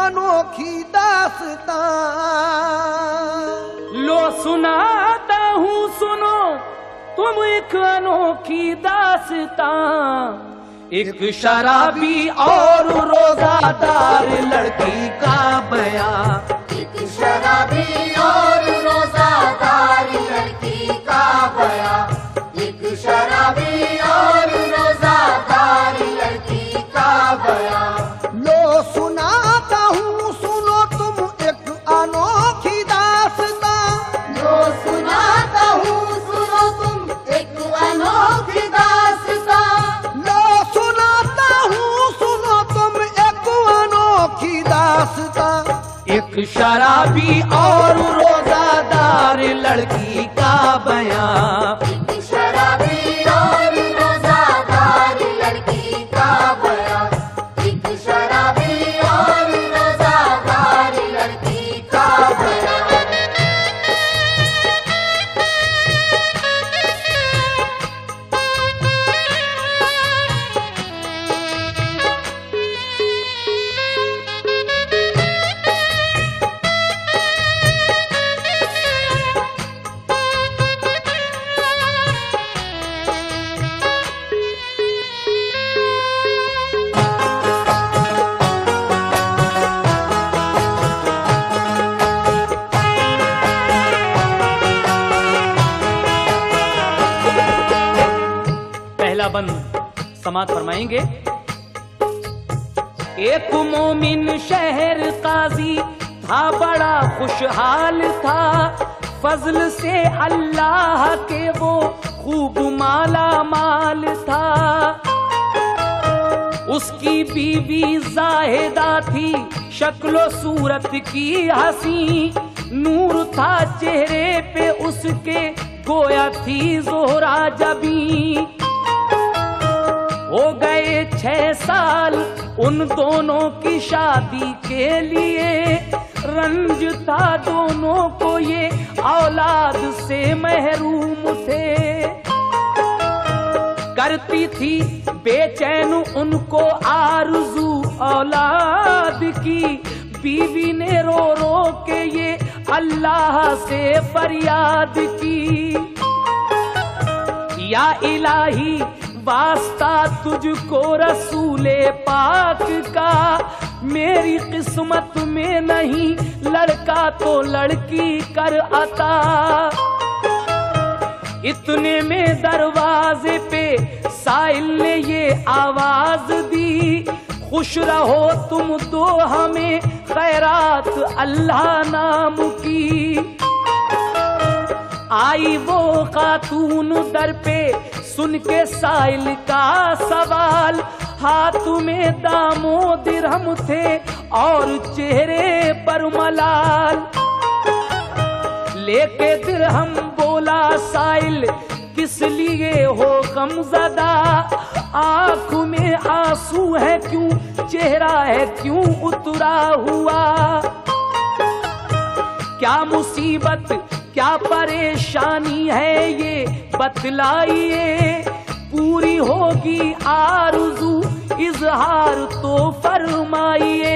अनोखी दास्तां। लो सुनाता हूँ सुनो तुम एक अनोखी दास्तां। एक शराबी और रोजादार लड़की का बयां। एक शराबी और रोजादार लड़की का बयां। एक शराबी और रोजादार लड़की का बयां। लो सुनाता हूँ सुनो तुम एक अनोखी दास्तां। लो सुनाता हूँ सुनो तुम एक अनोखी दास्तां। लो सुनाता हूँ सुनो तुम एक अनोखी दास्तां। एक शराबी और रोजादार लड़की का बयां। एक शराबी और रोजादार लड़की का बयां। एक शराबी और रोजादार लड़की का बयां। पहला बंद समाप्त फरमाएंगे। एक मोमिन शहर काजी था, बड़ा खुशहाल था। फजल से अल्लाह के वो खूब माला माल था। उसकी बीवी जाहिदा थी, शक्लो सूरत की हसी। नूर था चेहरे पे उसके, गोया थी जोहरा जबी। हो गए 6 साल उन दोनों की शादी के लिए। रंज था दोनों को ये, औलाद से महरूम थे। करती थी बेचैन उनको आरज़ू औलाद की। बीवी ने रो रो के ये अल्लाह से फरियाद की। या इलाही वास्ता तुझको रसूले पाक का। मेरी किस्मत में नहीं लड़का तो लड़की कर अता। इतने में दरवाजे पे साइल ने ये आवाज दी। खुश रहो तुम दो हमें खैरात अल्लाह नाम की। आई वो खातून दर पे, सुन के साइल का सवाल। हाथ में दामो दिरहम थे और चेहरे पर मलाल। लेके दिरहम बोला साइल, किस लिए हो गमज़दा। आँख में आंसू है क्यों, चेहरा है क्यों उतरा हुआ। क्या मुसीबत क्या परेशानी है ये बतलाइए। पूरी होगी आरज़ू इजहार तो फरमाइए।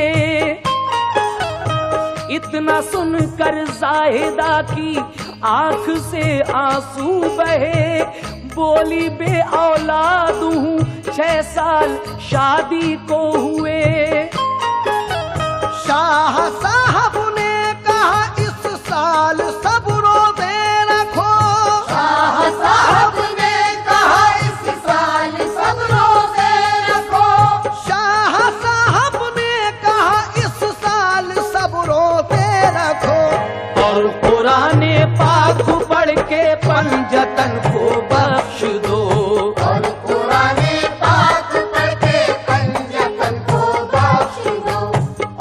इतना सुनकर जाहिदा की आंख से आंसू बहे। बोली बे औलाद हूँ 6 साल शादी को हुए। शाह साहब ने कहा इस साल सब रोज़े रखो। शाह साहब ने कहा इस साल सब रोज़े रखो। शाह साहब ने कहा इस साल सब रोज़े रखो। और कुराने पाक पढ़ के पंजतन को बख्श दो। और कुराने पाक पढ़ के पंजतन को बख्श दो।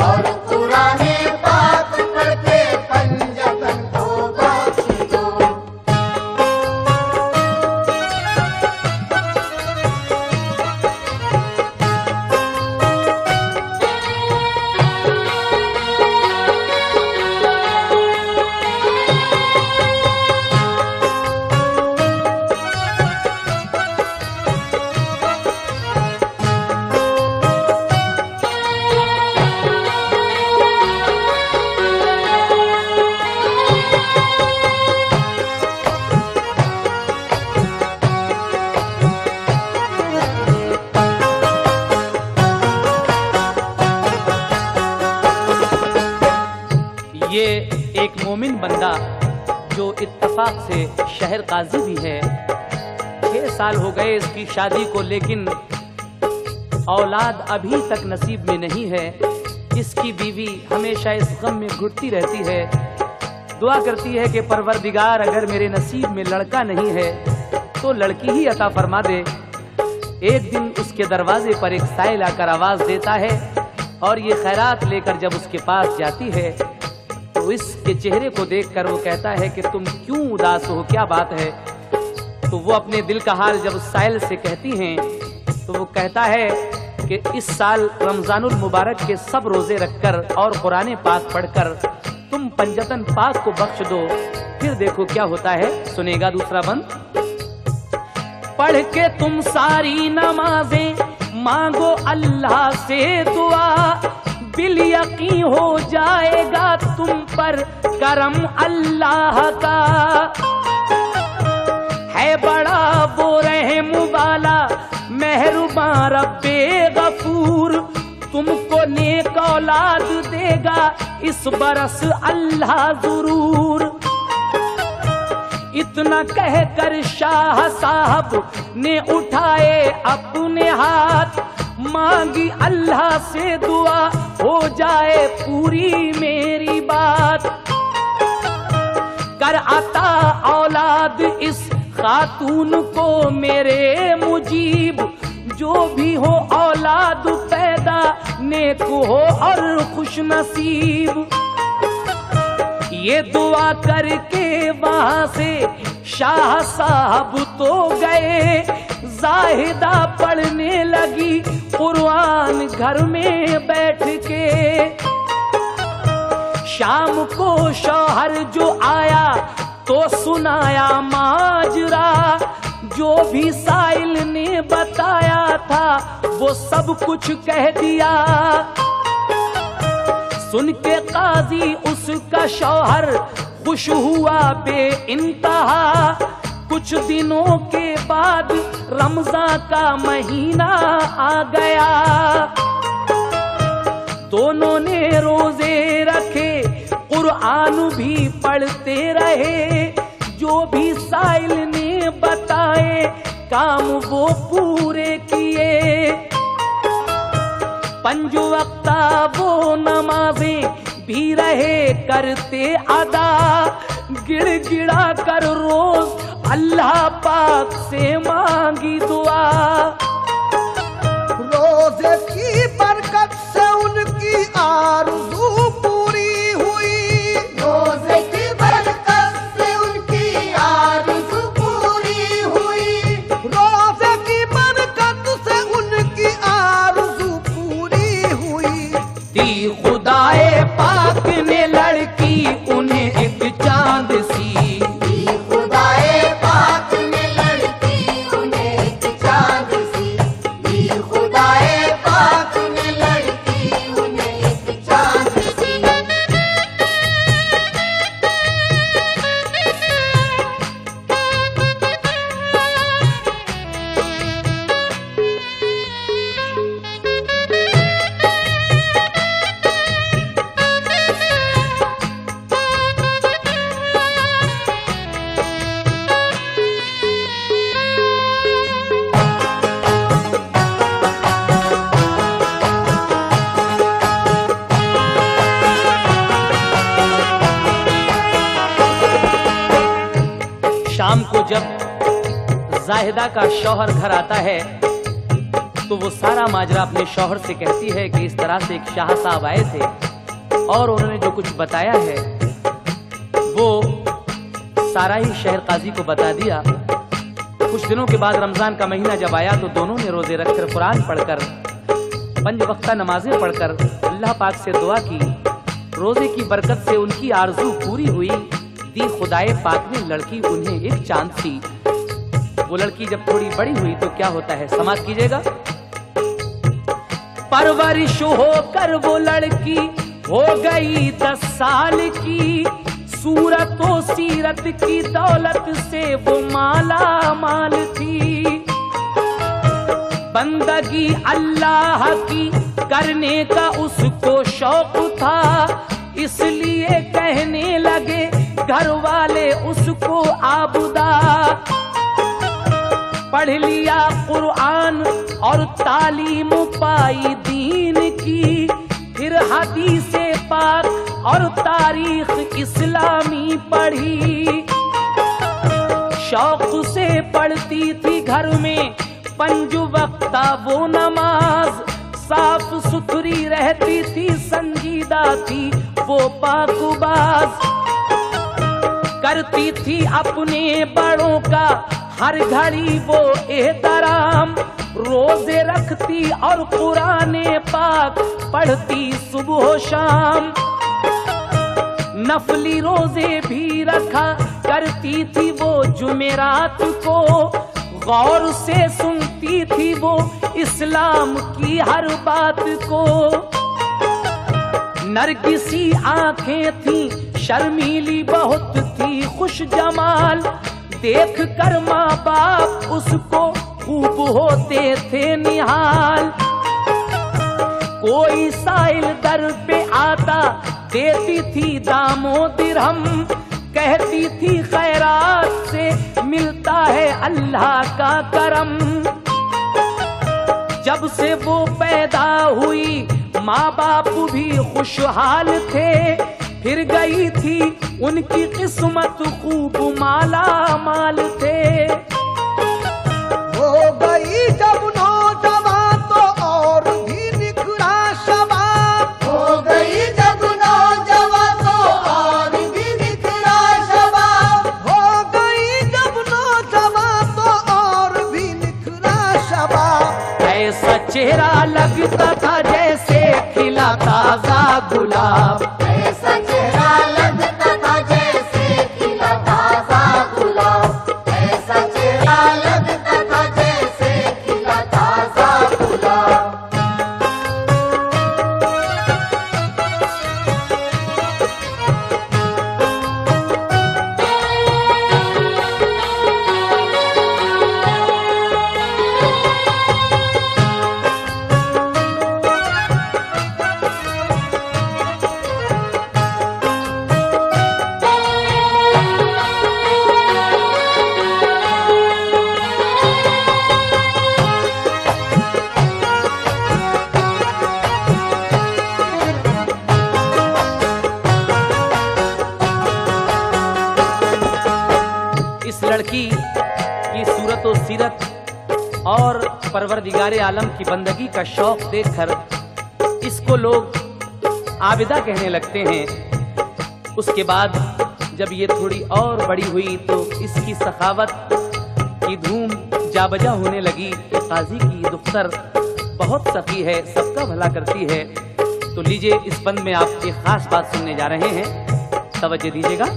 और कुराने पाक पढ़ के पंजतन को बख्श दो। इत्तेफाक से शहर काजी भी है। 6 साल हो गए इसकी शादी को, लेकिन औलाद अभी तक नसीब में नहीं है। इसकी बीवी हमेशा इस गम में घुटती रहती है, दुआ करती है कि परवरदिगार अगर मेरे नसीब में लड़का नहीं है तो लड़की ही अता फरमा दे। एक दिन उसके दरवाजे पर एक साइल आकर आवाज देता है और ये खैरात लेकर जब उसके पास जाती है तो इसके चेहरे को देखकर वो कहता है कि तुम क्यों उदास हो, क्या बात है। तो वो अपने दिल का हाल जब उस साइल से कहती हैं तो वो कहता है कि इस साल रमजानुल मुबारक के सब रोजे रखकर और कुरान पाक पढ़कर तुम पंजतन पाक को बख्श दो, फिर देखो क्या होता है। सुनेगा दूसरा बंद। पढ़ के तुम सारी नमाजें मांगो अल्लाह से दुआ, बिल यकीन हो जाएगा तुम पर करम अल्लाह का। है बड़ा वो रहम वाला मेहरबान रब्बे गफूर, तुमको नेक औलाद देगा इस बरस अल्लाह जरूर। इतना कहकर शाह साहब ने उठाए अपने हाथ, मांगी अल्लाह से दुआ हो जाए पूरी मेरी बात। कर अता औलाद इस खातून को मेरे मुजीब, जो भी हो औलाद पैदा नेक हो और खुश नसीब। ये दुआ करके वहां से शाह साहब तो गए, जाहिदा पढ़ने लगी कुरान घर में बैठ के। शाम को शौहर जो आया तो सुनाया माजरा, जो भी साइल ने बताया था वो सब कुछ कह दिया। सुन के काजी उसका शौहर खुश हुआ बे इंतहा। कुछ दिनों के बाद रमजान का महीना आ गया, दोनों ने रोजे रखे कुरान भी पढ़ते रहे। जो भी साइल ने बताए काम वो पूरे किए। 5 वक्ता वो नमाजें भी रहे करते अदा, गिड़गिड़ा कर रोज अल्लाह पाक से मांगी दुआ। रोजे की बरकत से उनकी आरज़ू पूरी हुई। रोजे की बरकत से उनकी आरज़ू पूरी हुई। रोजे की बरकत से उनकी आरज़ू पूरी हुई। दी खुदाए पाक ने लड़की उन्हें एक चांद सी। दी खुदाए पाक ने लड़की उन्हें एक चांद सी। दी खुदाए पाक ने लड़की उन्हें एक चांद सी। शाम को जब जाहिदा का शौहर घर आता है तो वो सारा माजरा अपने शौहर से कहती है कि इस तरह से एक शाह साहब आए थे और उन्होंने जो कुछ बताया है वो सारा ही शहर काजी को बता दिया। कुछ दिनों के बाद रमजान का महीना जब आया तो दोनों ने रोजे रखकर कुरान पढ़कर 5 वक्ता नमाजें पढ़कर अल्लाह पाक से दुआ की। रोजे की बरकत से उनकी आरजू पूरी हुई। दी खुदाए पाक ने लड़की उन्हें एक चांद सी। वो लड़की जब थोड़ी बड़ी हुई तो क्या होता है, समाप्त कीजिएगा। परवरिश होकर वो लड़की हो गई 10 साल की। सूरत व सीरत की दौलत से वो माला माल थी। बंदगी अल्लाह की करने का उसको शौक था, इसलिए कहने लगे घर वाले उसको वो आबुदा। पढ़ लिया कुरान और तालीम पाई दीन की, फिर हदीसे पाक और तारीख इस्लामी पढ़ी। शौक से पढ़ती थी घर में 5 वक्ता वो नमाज, साफ सुथरी रहती थी, संजीदा थी वो पाकबाज। करती थी अपने बड़ों का हर घड़ी वो एहतराम, रोजे रखती और कुराने पाक पढ़ती सुबह शाम। नफली रोजे भी रखा करती थी वो जुमेरात को, गौर से सुनती थी वो इस्लाम की हर बात को। नरगिसी आंखें थी, शर्मीली बहुत थी, खुश जमाल, देख कर माँ बाप उसको खूब होते थे निहाल। कोई साइल दर पे आता देती थी दामो दिरहम, कहती थी खैरात से मिलता है अल्लाह का करम। जब से वो पैदा हुई माँ बाप भी खुशहाल थे, फिर गई थी उनकी किस्मत खूब माला माल थे। हो गई जब नौजवान तो और भी निखरा शबाब, हो गई जब नौजवान तो और भी निखरा शबाब, हो गई जब नौजवान तो और भी निखरा शबाब। ऐसा चेहरा लगता था जैसे खिला ताजा गुलाब, ऐसा चेहरा लगता था जैसे खिला ताजा गुलाब, ऐसा चेहरा लगता था जैसे खिला ताजा गुलाब। लड़की की सूरत और सीरत और परवरदिगारे आलम की बंदगी का शौक देखकर इसको लोग आबिदा कहने लगते हैं। उसके बाद जब ये थोड़ी और बड़ी हुई तो इसकी सखावत की धूम जाबजा होने लगी कि काजी की दुख्तर बहुत सखी है, सबका भला करती है। तो लीजिए इस बंद में आप एक खास बात सुनने जा रहे हैं, तवज्जो दीजिएगा।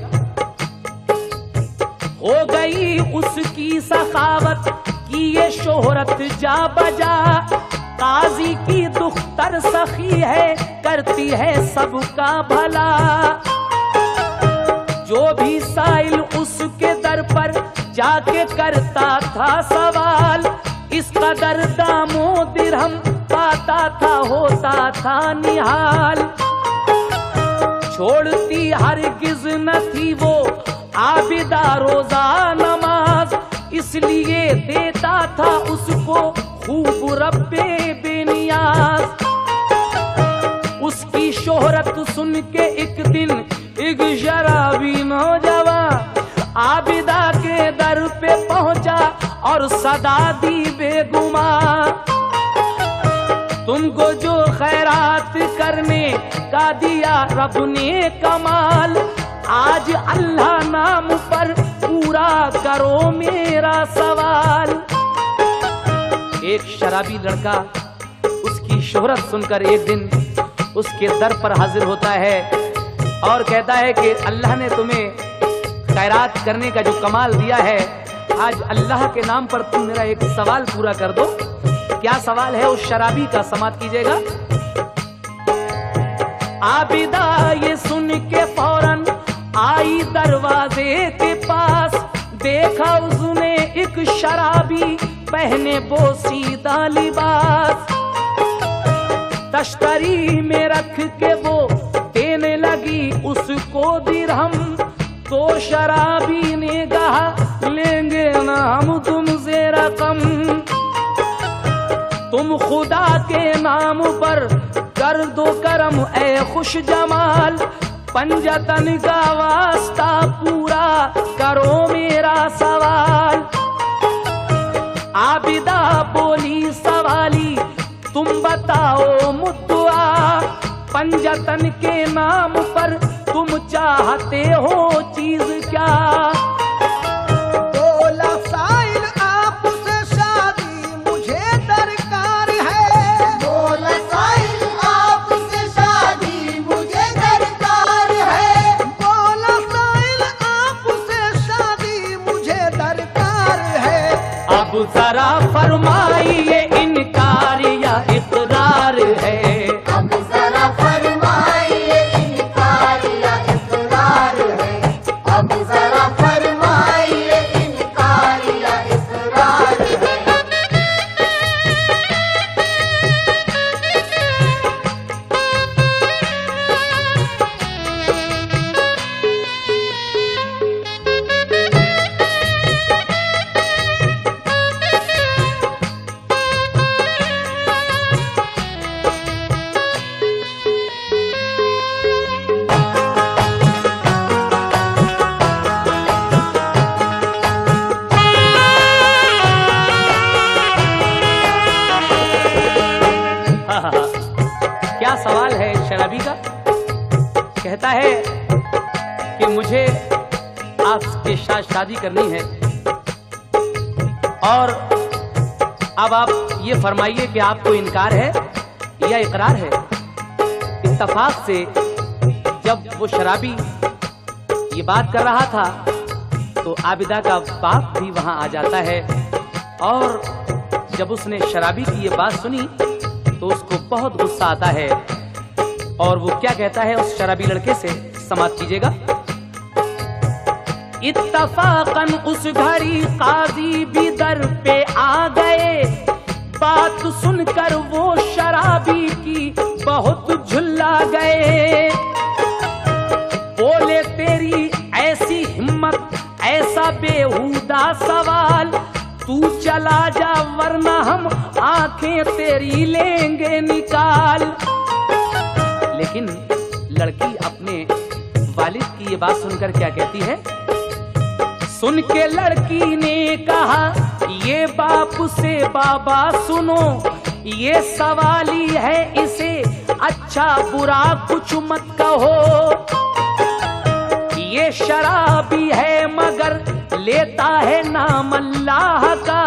हो गई उसकी सखावत की ये शोहरत जा बजा, काजी की दुख्तर सखी है, करती है सबका भला। जो भी साइल उसके दर पर जाके करता था सवाल, इस कदर दामो दिरहम पाता था, होता था निहाल। छोड़ती हरगिज न थी वो आबिदा रोजा नमाज, इसलिए देता था उसको खूब रब्बे बेनियाज। उसकी शोहरत सुन के एक दिन एक शराबी नौजवान आबिदा के दर पे पहुंचा और सदा दी बेगुमान, तुमको जो खैरात करने का दिया रब ने कमाल, आज अल्लाह नाम पर पूरा करो मेरा सवाल। एक शराबी लड़का उसकी शोहरत सुनकर एक दिन उसके दर पर हाजिर होता है और कहता है कि अल्लाह ने तुम्हें खैरात करने का जो कमाल दिया है, आज अल्लाह के नाम पर तुम मेरा एक सवाल पूरा कर दो। क्या सवाल है उस शराबी का, समात कीजिएगा। आबिदा ये सुन के फौरन आई दरवाजे के पास, देखा उसने एक शराबी पहने बोसीदा लिबास। तश्तरी में रख के वो देने लगी उसको दिरहम, तो शराबी ने कहा लेंगे ना हम तुमसे रकम, तुम खुदा के नाम पर कर दो करम ए खुश जमाल, पंजतन का वास्ता पूरा करो मेरा सवाल। आबिदा बोली सवाली तुम बताओ मुद्दुआ, पंजतन के नाम पर तुम चाहते हो चीज क्या? बोला साइल आपसे शादी मुझे दरकार है, बोला साइल आपसे शादी मुझे दरकार है, बोला साइल आपसे शादी मुझे दरकार है। अब जरा फरमाइए इनकार या इकरार है? अब जरा फरमाइए इनकार या इकरार है, अब जरा फरमाइए इनकार या इकरार है। क्या सवाल है शराबी का? कहता है कि मुझे आपके साथ शादी करनी है, और अब आप ये फरमाइए कि आपको इनकार है या इकरार है। इत्तफाक से जब वो शराबी ये बात कर रहा था तो आबिदा का बाप भी वहां आ जाता है, और जब उसने शराबी की ये बात सुनी तो उसको बहुत गुस्सा आता है, और वो क्या कहता है उस शराबी लड़के से, समाप्त कीजिएगा। इत्तफाकन उस घड़ी काजी भी दर पे आ गए, बात सुनकर वो शराबी की बहुत झुल्ला गए। बोले तेरी ऐसी हिम्मत ऐसा बेहुदा सवाल, तू चला जा वरना हम आंखें तेरी लेंगे निकाल। लेकिन लड़की अपने वालिद की ये बात सुनकर क्या कहती है? सुन के लड़की ने कहा ये बाप से बाबा सुनो, ये सवाली है इसे अच्छा बुरा कुछ मत कहो। ये शराबी है मगर लेता है नाम अल्लाह का,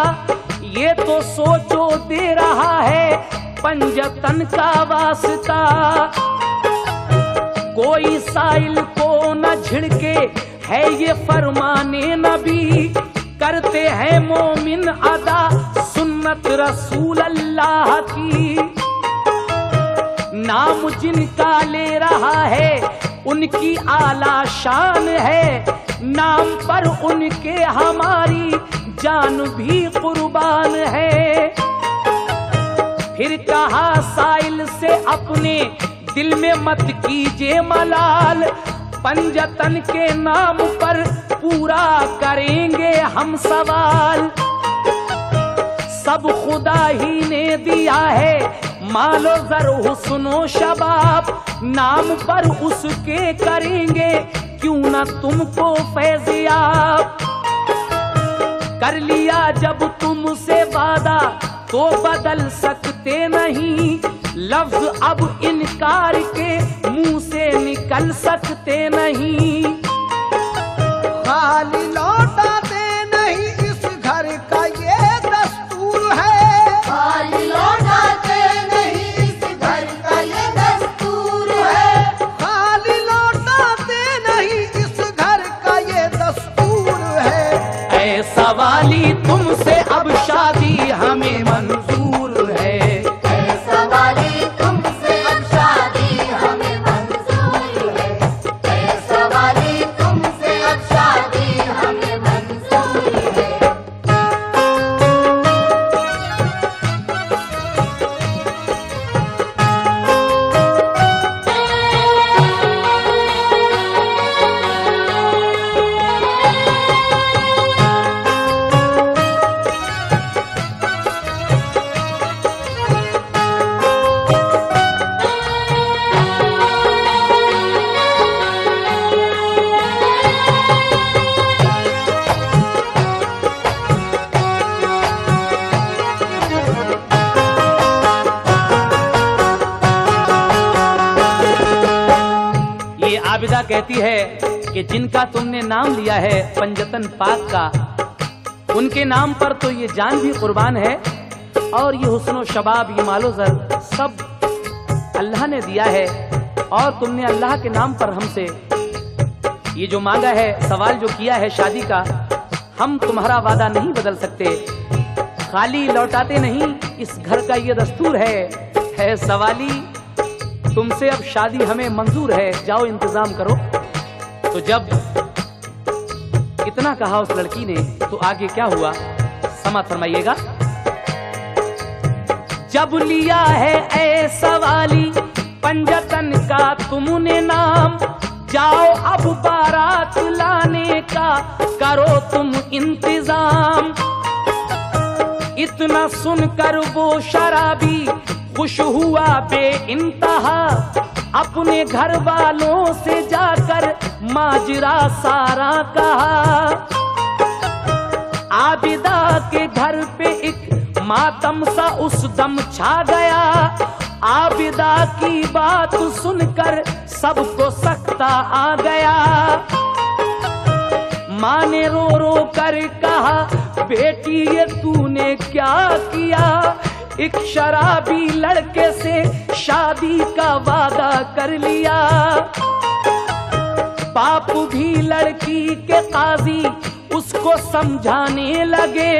ये तो सोचो दे रहा है पंजतन का वास्ता। कोई साइल को न झिड़के है ये फरमाने नबी, करते हैं मोमिन अदा सुन्नत रसूल अल्लाह की। नाम जिनका ले रहा है उनकी आला शान है, नाम पर उनके हमारी जान भी कुर्बान है। फिर कहा साइल से अपने दिल में मत कीजिए मलाल, पंजतन के नाम पर पूरा करेंगे हम सवाल। सब खुदा ही ने दिया है मालो जर हुस्नो शबाब, नाम पर उसके करेंगे क्यों ना तुमको फैज़याब। कर लिया जब तुमसे वादा तो बदल सकते नहीं, लफ्ज अब इनकार के मुंह से निकल सकते नहीं। खाली लौटा दे नहीं इस घर का ये दस्तूर है, खाली लौटाते नहीं इस घर का ये दस्तूर है, खाली लौटा दे नहीं इस घर का ये दस्तूर है। ऐ सवाली तुमसे अब शादी हमें मंजूर है, ऐ सवाली तुमसे अब शादी हमें मंजूर है, ऐ सवाली तुमसे अब शादी हमें मंजूर है। आबिदा कहती है कि जिनका तुमने नाम लिया है पंजतन पाक का, उनके नाम पर तो ये जान भी कुर्बान है और ये हुस्नो शबाब, ये मालो ज़र सब अल्लाह ने दिया है। और तुमने अल्लाह के नाम पर हमसे ये जो मांगा है, सवाल जो किया है शादी का, हम तुम्हारा वादा नहीं बदल सकते, खाली लौटाते नहीं, इस घर का ये दस्तूर है सवाली, तुमसे अब शादी हमें मंजूर है, जाओ इंतजाम करो। तो जब इतना कहा उस लड़की ने तो आगे क्या हुआ, समात फरमाइएगा। जब लिया है ऐ सवाली पंजतन का तुमने नाम, जाओ अब बारात लाने का करो तुम इंतजाम। इतना सुनकर वो शराबी खुश हुआ बेइंतहा, अपने घर वालों से जाकर माजरा सारा कहा। आबिदा के घर पे एक मातम सा उस दम छा गया, आबिदा की बात सुनकर सबको सकता आ गया। माँ ने रो रो कर कहा, बेटी ये तूने क्या किया, एक शराबी लड़के से शादी का वादा कर लिया। बाप भी लड़की के काजी उसको समझाने लगे,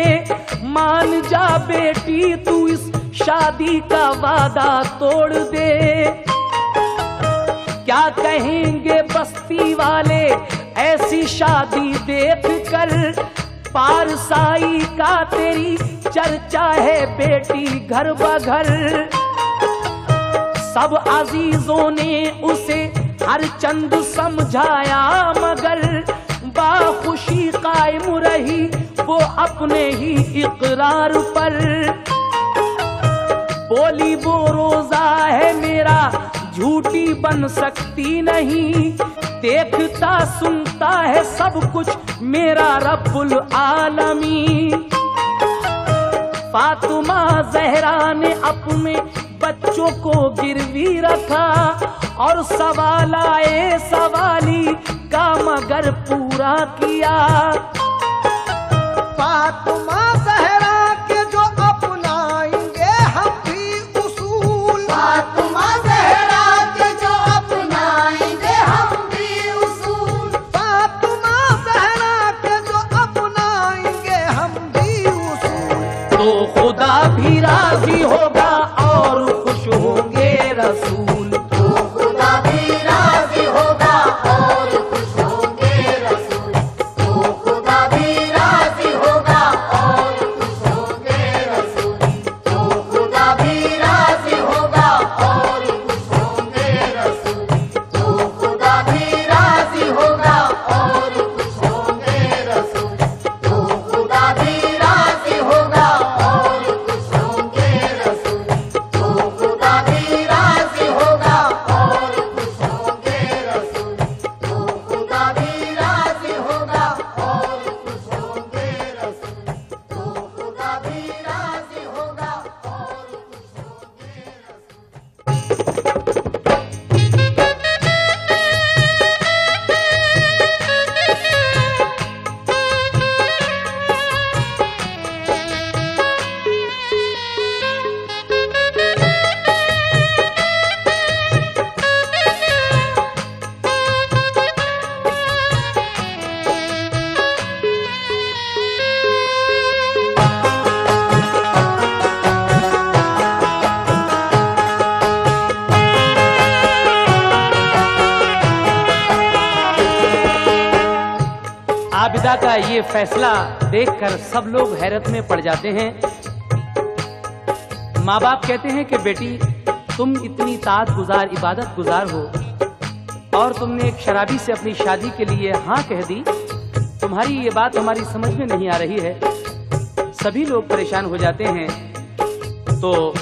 मान जा बेटी तू इस शादी का वादा तोड़ दे। क्या कहेंगे बस्ती वाले ऐसी शादी देख कर, पारसाई का तेरी चर्चा है बेटी घर बघर। सब अजीजों ने उसे हर चंद समझाया मगर बाखुशी कायम रही वो अपने ही इकरार पर। बोली वो रोजा है मेरा झूठी बन सकती नहीं, देखता सुनता है सब कुछ मेरा रब्बुल आलमीन। फातिमा ज़हरा ने अपने बच्चों को गिरवी रखा और सवाल आए सवाली का मगर पूरा किया। फातिमा ज़हरा के जो अपनाएंगे हम भी उसूल, फातिमा ज़हरा के जो अपनाएंगे हम भी उसूल, फातिमा ज़हरा के जो अपनाएंगे हम भी उसूल, तो खुदा भी राजी होगा और खुश होंगे रसूल। तो खुदा भी राजी होगा और खुश होंगे रसूल, तो खुदा भी राजी होगा और खुश होंगे रसूल, तो खुदा भी राजी होगा और खुश होंगे रसूल, तो खुदा भी राजी होगा और खुश होंगे रसूल, तो खुदा भी राजी होगा और खुश होंगे रसूल, तो खुदा भी राजी होगा और खुश होंगे रसूल, तो खुदा भी राजी होगा और खुश होंगे रसूल, तो खुदा भी राजी होगा और खुश होंगे रसूल। आबिदा का ये फैसला देखकर सब लोग हैरत में पड़ जाते हैं। माँ बाप कहते हैं कि बेटी तुम इतनी ताअत गुजार, इबादत गुजार हो और तुमने एक शराबी से अपनी शादी के लिए हाँ कह दी, तुम्हारी ये बात हमारी समझ में नहीं आ रही है। सभी लोग परेशान हो जाते हैं। तो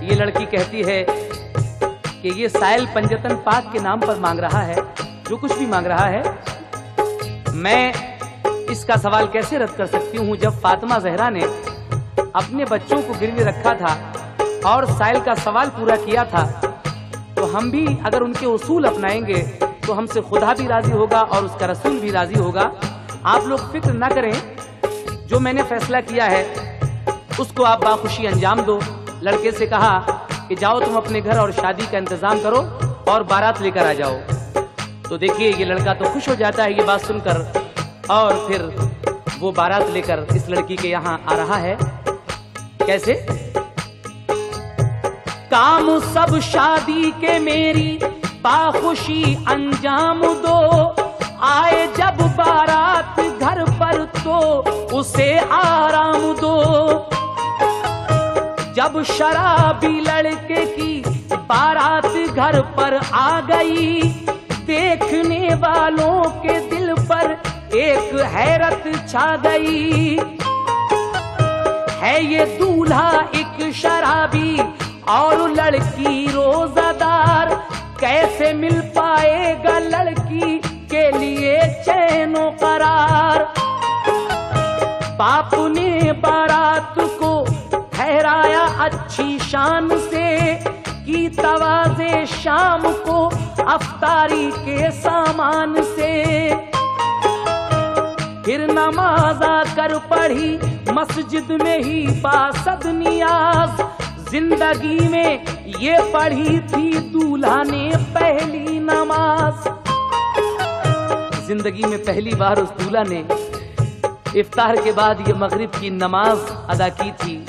ये लड़की कहती है कि ये साइल पंजतन पाक के नाम पर मांग रहा है, जो कुछ भी मांग रहा है, मैं इसका सवाल कैसे रद्द कर सकती हूँ जब फातिमा ज़हरा ने अपने बच्चों को गिरवी रखा था और साइल का सवाल पूरा किया था। तो हम भी अगर उनके उसूल अपनाएंगे तो हमसे खुदा भी राजी होगा और उसका रसूल भी राजी होगा। आप लोग फिक्र ना करें, जो मैंने फैसला किया है उसको आप बाखुशी अंजाम दो। लड़के से कहा कि जाओ तुम अपने घर और शादी का इंतजाम करो और बारात लेकर आ जाओ। तो देखिए ये लड़का तो खुश हो जाता है ये बात सुनकर, और फिर वो बारात लेकर इस लड़की के यहाँ आ रहा है। कैसे? काम सब शादी के मेरी बाखुशी अंजाम दो, आए जब बारात घर पर तो उसे आराम दो। जब शराबी लड़के की बारात घर पर आ गई, देखने वालों के दिल पर एक हैरत छा गई। है ये दूल्हा एक शराबी और लड़की रोजादार, कैसे मिल पाएगा लड़की के लिए चैनो करार। बाप ने बारात को ठहराया अच्छी शान से, की तवाज़े शाम को अफ्तारी के सामान से। फिर नमाज आकर पढ़ी मस्जिद में ही बासद नियाज, जिंदगी में ये पढ़ी थी दूल्हा ने पहली नमाज। जिंदगी में पहली बार उस दूल्हा ने इफ्तार के बाद ये मगरिब की नमाज अदा की थी।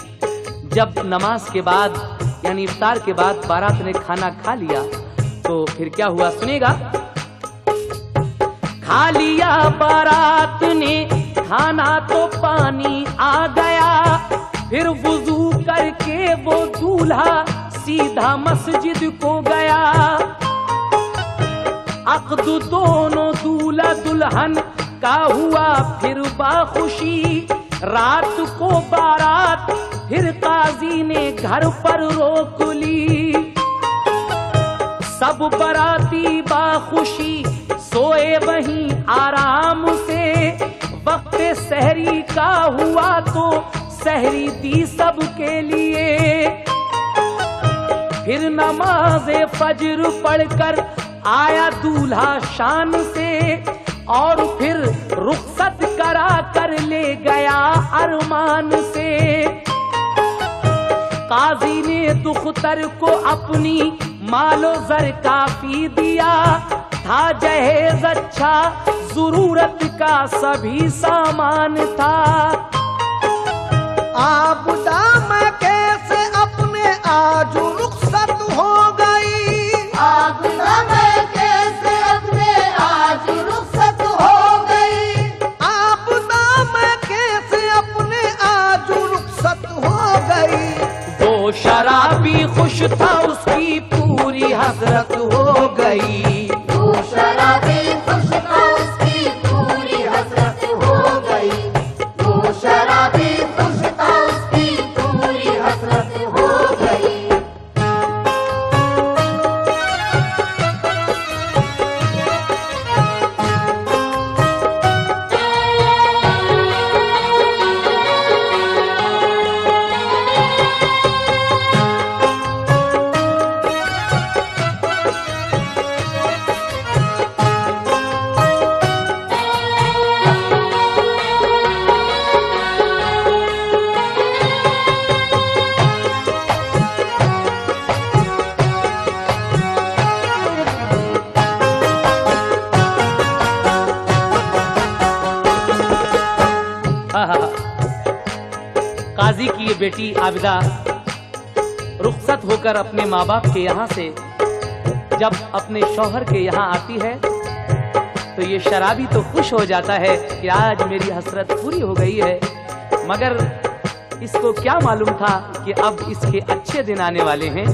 जब नमाज के बाद यानी इफ्तार के बाद बारात ने खाना खा लिया तो फिर क्या हुआ सुनेगा। खा लिया बारात ने खाना तो पानी आ गया, फिर वुजू करके वो दूल्हा सीधा मस्जिद को गया। अक़्द दोनों दूल्हा दुल्हन का हुआ फिर बाखुशी, रात को बारात फिर काजी ने घर पर रोक ली। सब बराती बाखुशी सोए वहीं आराम से, वक्त सहरी का हुआ तो सहरी दी सबके लिए। फिर नमाज़े फज्र पढ़कर आया दूल्हा शान से, और फिर रुखसत करा कर ले गया अरमान से। काजी ने दुख्तर को अपनी मालो जर काफी दिया, था जहेज अच्छा जरूरत का सभी सामान था। आप दाम कैसे अपने आज रुखसत हो गई, आप दाम कैसे अपने आज रुखसत हो गई। आप दाम कैसे अपने आज रुखसत हो गई। वो शराबी खुश था उसकी पूरी हसरत हो गई। वो शराबी खुश था उसकी पूरी हसरत हो गई। वो शराबी खुश था उसकी पूरी हसरत हो गई। काजी की ये बेटी आबिदा रुखसत होकर अपने माँ बाप के यहाँ से जब अपने शौहर के यहाँ आती है तो ये शराबी तो खुश हो जाता है कि आज मेरी हसरत पूरी हो गई है, मगर इसको क्या मालूम था कि अब इसके अच्छे दिन आने वाले हैं।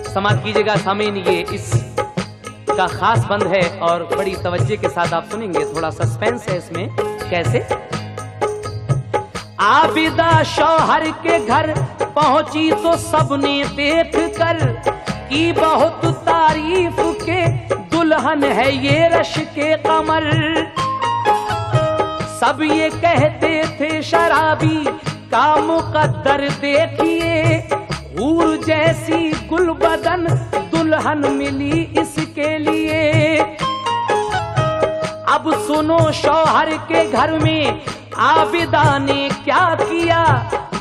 समाप्त कीजिएगा सामीन, ये इस का खास बंद है और बड़ी तवज्जो के साथ आप सुनेंगे, थोड़ा सस्पेंस है इसमें। कैसे? आबिदा शौहर के घर पहुंची तो सबने देख कर की बहुत तारीफ के दुल्हन है ये रश के कमर। सब ये कहते थे शराबी का मुकद्दर देखिए, हूर जैसी गुलबदन दुल्हन मिली इसके के लिए। अब सुनो शौहर के घर में आबिदा ने क्या किया,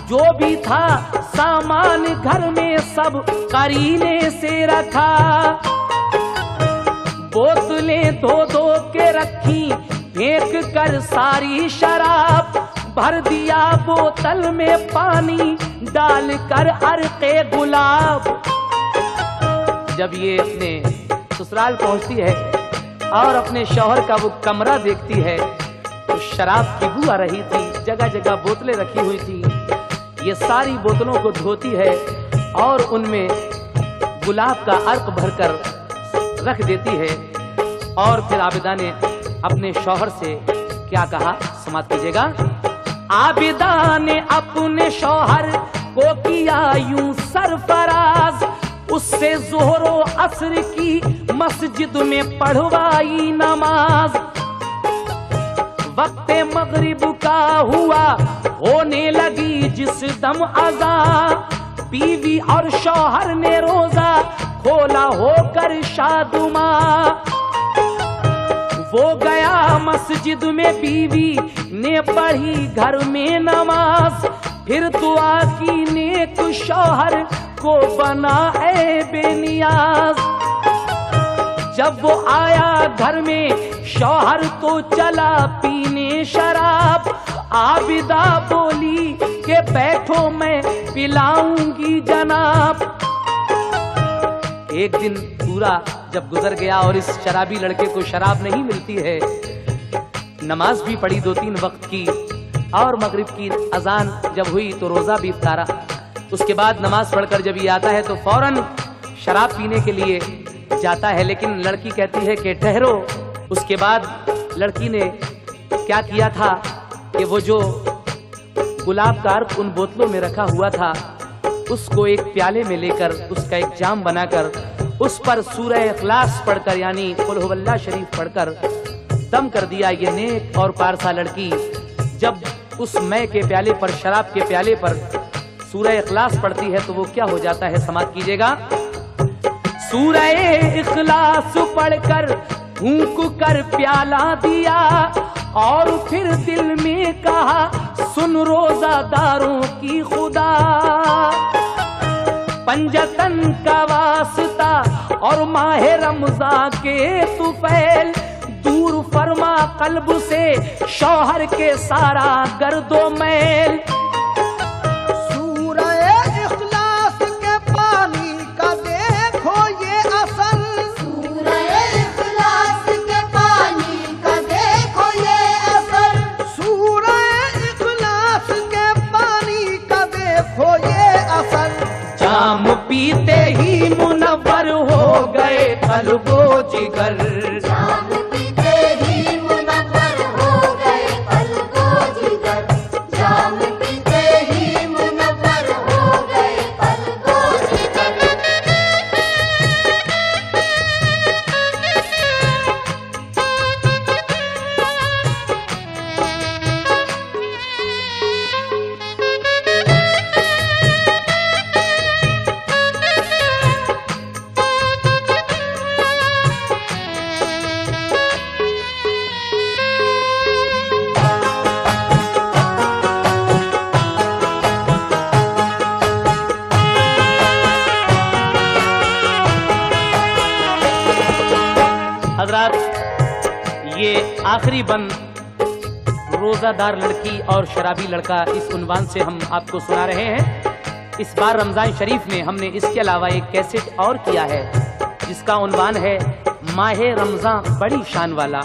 जो भी था सामान घर में सब करीने से रखा। बोतलें धो धो के रखी, फेंक कर सारी शराब, भर दिया बोतल में पानी, डाल कर अर्के गुलाब। जब ये अपने ससुराल पहुंचती है और अपने शौहर का वो कमरा देखती है तो शराब की बू आ रही थी, जगह जगह बोतलें रखी हुई थी। ये सारी बोतलों को धोती है और उनमें गुलाब का अर्क भरकर रख देती है। और फिर आबिदा ने अपने शौहर से क्या कहा, समाप्त कीजिएगा। आबिदा ने अपने शौहर को किया यूं सरफराज, उससे जोहरो असर की मस्जिद में पढ़वाई नमाज। वक्त मगरिब का हुआ, होने लगी जिस दम अज़ा, बीवी और शौहर ने रोजा खोला होकर शादुमा। वो गया मस्जिद में, बीवी ने पढ़ी घर में नमाज, फिर दुआ की नेक शौहर को बना ए बेनियाज। जब वो आया घर में शौहर तो चला पीने शराब, आबिदा बोली कि बैठो मैं पिलाऊंगी जनाब। एक दिन पूरा जब गुजर गया और इस शराबी लड़के को शराब नहीं मिलती है, नमाज भी पढ़ी 2-3 वक्त की और मगरिब की अजान जब हुई तो रोजा भी इफ्तारा। उसके बाद नमाज पढ़कर जब ये आता है तो फौरन शराब पीने के लिए जाता है, लेकिन लड़की कहती है कि ठहरो। उसके बाद लड़की ने क्या किया था कि वो जो गुलाब का अर्क उन बोतलों में रखा हुआ था उसको एक प्याले में लेकर उसका एक जाम बनाकर उस पर सूरह इखलास पढ़कर यानी कुल हुवल्लाह शरीफ पढ़कर दम कर दिया। ये नेक और पारसा लड़की जब उस मय के प्याले पर, शराब के प्याले पर सूरह इखलास पढ़ती है तो वो क्या हो जाता है, समाप्त कीजिएगा। सूरह इखलास पढ़कर फूंक कर प्याला दिया और फिर दिल में कहा, सुन रोजादारों की खुदा, पंजतन का वास्ता और माह रमज़ान के तुफैल, दूर फरमा कल्ब से शौहर के सारा गर्दो मैल। सूरह इखलास के पानी का देखो ये असर, सूरह इखलास के पानी का देखो ये असर, सूरह इखलास के पानी का देखो ये असर। जाम पीते ही मुनव्वर हो गए कल्बो जिगर, जाम पीते ही मुनव्वर हो गए कल्बो जिगर, जाम पीते ही मुनव्वर हो गए कल्बो जिगर। हजरात, ये आखिरी बंद रोजादार लड़की और शराबी लड़का इस उन्वान से हम आपको सुना रहे हैं। इस बार रमजान शरीफ में हमने इसके अलावा एक कैसेट और किया है जिसका उन्वान है माह रमजान बड़ी शान वाला।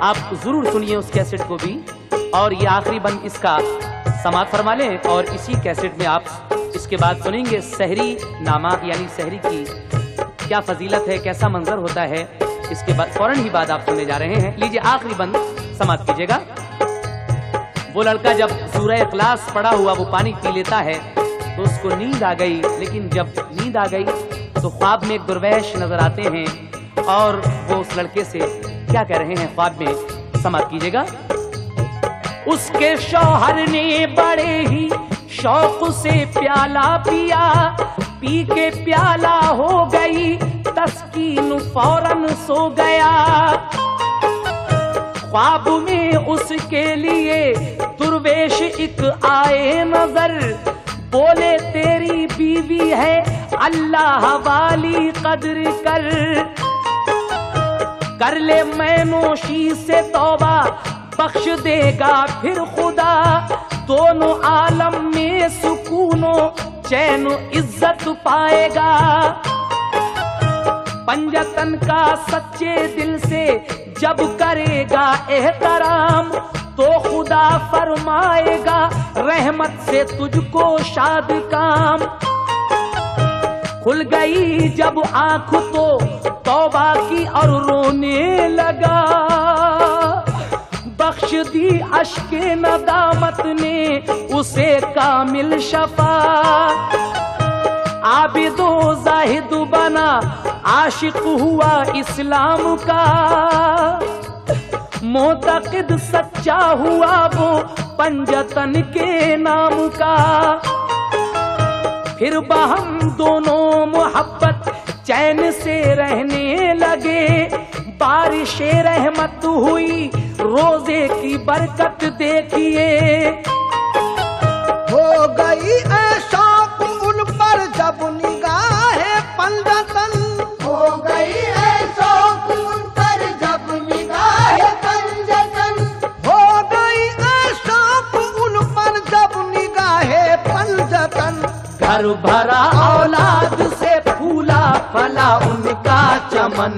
आप जरूर सुनिए उस कैसेट को भी, और ये आखिरी बंद इसका समाप्त फरमा लें। और इसी कैसेट में आप इसके बाद सुनेंगे सहरी नामा यानी सहरी की क्या फजीलत है, कैसा मंजर होता है। इसके बाद फौरन ही बाद आप सुनने जा रहे हैं। लीजिए आखिरी बंद समाप्त कीजिएगा। वो लड़का जब सूरह इखलास पढ़ा हुआ वो पानी पी लेता है तो उसको नींद आ गई, लेकिन जब नींद आ गई तो ख्वाब में एक दुर्वैश नजर आते हैं और वो उस लड़के से क्या कह रहे हैं ख्वाब में, समाप्त कीजिएगा। उसके शौहर ने बड़े ही शौक से प्याला पिया, पी के प्याला हो गई तस्कीन फौरन सो गया। ख्वाब में उसके लिए दुर्वेश एक आए नजर, बोले तेरी बीवी है अल्लाह वाली कदर कर ले मैनोशी से तौबा, बख्श देगा फिर खुदा, दोनों आलम में सुकूनो चैन इज्जत पाएगा। पंजतन का सच्चे दिल से जब करेगा एहतराम, तो खुदा फरमाएगा रहमत से तुझको शाद काम। खुल गई जब आंख तो तौबा की और रोने लगा, बख्श दी अश्के नदामत ने उसे कामिल शफा। आबिदो जाहिद बना आशिक हुआ इस्लाम का, मोतकिद सच्चा हुआ वो पंजतन के नाम का। फिर बहम दोनों मोहब्बत चैन से रहने लगे, बारिशे रहमत हुई रोजे की बरकत देखिए। हो गई शौक उन पर जब निगाहे पंजतन, हो गई शौक उन पर जब निगाहे पंजतन, हो गई शौक उन पर जब निगाहे पंजतन। घर भरा औलाद से फूला फला उनका चमन,